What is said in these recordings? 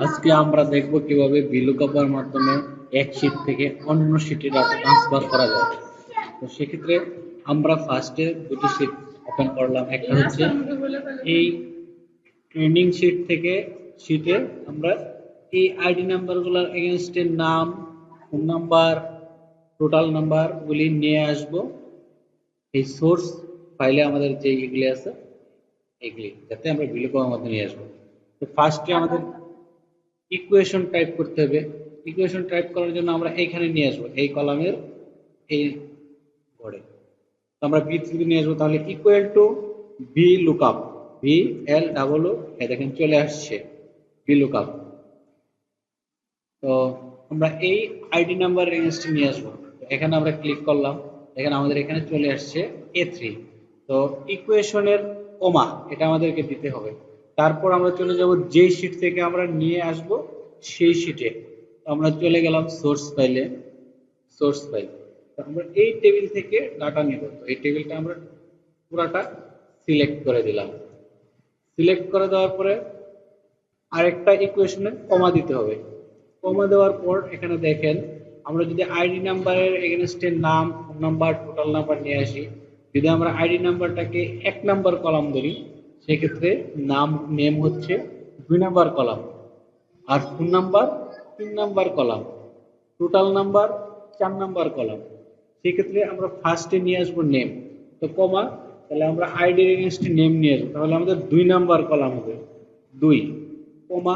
আজকে আমরা দেখব কিভাবে VLOOKUP এর মাধ্যমে এক শীট থেকে অন্য শীটে ডাটা ট্রান্সফার করা যায়। তো সেক্ষেত্রে আমরা ফার্স্টে দুটি শীট ওপেন করলাম। একটা হচ্ছে এই ট্রেনিং শীট থেকে শীটে আমরা এই আইডি নাম্বারগুলোর এগেনস্টে নাম, ফোন নাম্বার, টোটাল নাম্বারগুলি নিয়ে আসব এই সোর্স ফাইলে আমাদের যে এগুলি আছে এগুলি, যাতে আমরা VLOOKUP এর মাধ্যমে নিয়ে আসবো। তো ফার্স্টে আমাদের ইকুয়েশন টাইপ করতে হবে। ইকুয়েশন টাইপ করার জন্য আমরা এইখানে নিয়ে আসবো, এই কলামের এই ঘরে। তো আমরা বি থেকে নিয়ে আসবো, তাহলে ইকুয়াল টু VLOOKUP, VLOO, এই দেখেন চলে আসছে VLOOKUP। তো আমরা এই আইডি নাম্বার রেঞ্জটি নিয়ে আসবো। এখানে আমরা ক্লিক করলাম, এখানে আমাদের এখানে চলে আসছে A3। তো ইকুয়েশনের কমা এটা আমাদেরকে দিতে হবে। তারপর আমরা চলে যাব যে শীট থেকে আমরা নিয়ে আসব সেই শীটে। আমরা চলে গেলাম সোর্স ফাইলে, সোর্স ফাইল। আমরা এই টেবিল থেকে ডাটা নিব। তো এই টেবিলটা আমরা পুরাটা সিলেক্ট করে দিলাম। সিলেক্ট করে দেওয়ার পরে আরেকটা ইকুয়েশনে কমা দিতে হবে। কমা দেওয়ার পর এখানে দেখেন আমরা যদি আইডি নাম্বারের এগেনস্টে নাম, ফোন নাম্বার, টোটাল নাম্বার নিয়ে আসি, যদি আমরা আইডি নাম্বারটাকে 1 নাম্বার কলাম ধরি, সেক্ষেত্রে নাম নেম হচ্ছে 2 নাম্বার কলাম, আর phone number 3 number column, total number 4 number column. সেক্ষেত্রে আমরা ফার্স্টে নিয়ে আসবো নেম। তো কমা, তাহলে আমরা আইডির এগেনস্টে নেম নিয়ে আসবো, তাহলে আমাদের 2 নাম্বার কলাম হবে 2, কমা,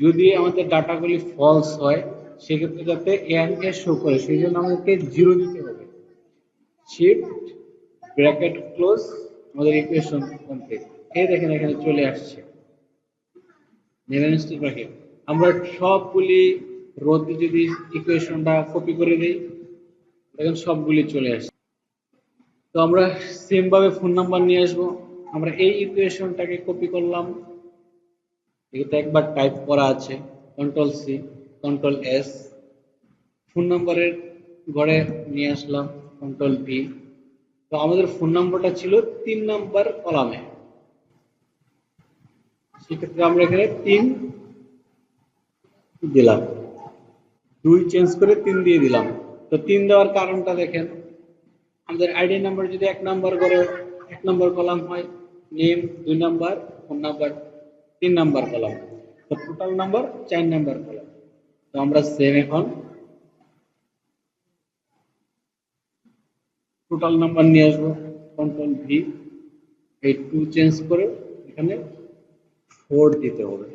যদি আমাদের ডাটাগুলি ফলস হয় সেক্ষেত্রে যাতে এন শো করে সেই জন্য আমাদেরকে 0 দিতে হবে। শিফট ব্র্যাকেট ক্লোজ, আমাদের ইকুয়েশন কমপ্লিট। এই দেখেন এখানে চলে আসছে নেভার ব্র্যাকেট। আমরা সবগুলি রোতে যদি ইকুয়েশনটা কপি করে দিই, দেখেন সবগুলি চলে আসছে। তো আমরা সেম ভাবে ফোন নাম্বার নিয়ে আসবো। আমরা এই ইকুয়েশনটাকে কপি করলাম, এটা একবার টাইপ করা আছে, Ctrl+C, Ctrl+S। ফোন নাম্বারের ঘরে নিয়ে আসলাম, Ctrl+V। তো আমাদের ফোন নাম্বারটা ছিল 3 নাম্বার কলামে, সেক্ষেত্রে আমরা এখানে 3 দিলাম, 2 চেঞ্জ করে 3 দিয়ে দিলাম। তো 3 দেওয়ার কারণটা দেখেন, আমাদের আইডি নাম্বার যদি 1 নাম্বার করে 1 নাম্বার কলাম হয়, name 2 number, phone number 3 number column, তো টোটাল নাম্বার 4 নাম্বার কলাম। তো আমরা সেম এখন টোটাল নাম্বার নিয়ে আসবো, Ctrl+V, এই 2 চেঞ্জ করে এখানে 4 দিতে হবে,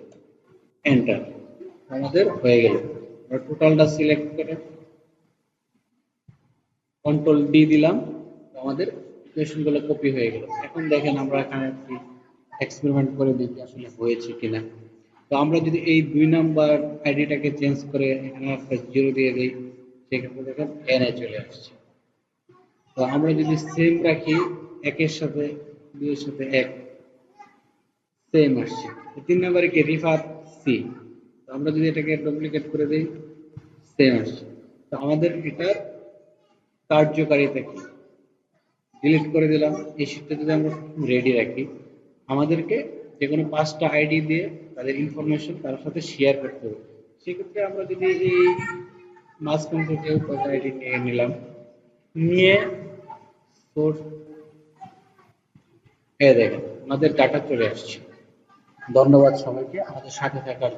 এন্টার। আমাদের হয়ে গেল। আমরা টোটালটা সিলেক্ট করে Ctrl+D দিলাম, আমাদের ইকুয়েশনগুলো কপি হয়ে গেল। এখন দেখেন আমরা এখানে একটি এক্সপেরিমেন্ট করে দেখি আসলে হয়েছে কিনা। তো আমরা যদি এই 2 নাম্বার আইডিটাকে চেঞ্জ করে এখানে একটা 0 দিয়ে দিই, সেক্ষেত্রে দেখেন এনএ চলে আসছে। তো আমরা যদি সেম রাখি, 1 এর সাথে 2 এর সাথে 1 সেম আসছে। 3 নাম্বারে কি রিফাত সি, তো আমরা যদি এটাকে ডুপ্লিকেট করে দেই, সেম আসছে। তো আমাদের এটার কার্যকারিতা কি, ডিলিট করে দিলাম। এই শীটটা যদি আমরা রেডি রাখি, আমাদেরকে যে কোনো 5টা আইডি দিয়ে তাদের ইনফরমেশন তার সাথে শেয়ার করতে হবে। সেক্ষেত্রে আমরা যদি এই মাঝখান থেকে 5টা আইডি নিয়ে নিলাম, নিয়ে সোর্স দেখেন আমাদের ডাটা চলে আসছে। ধন্যবাদ সবাইকে আমাদের সাথে থাকার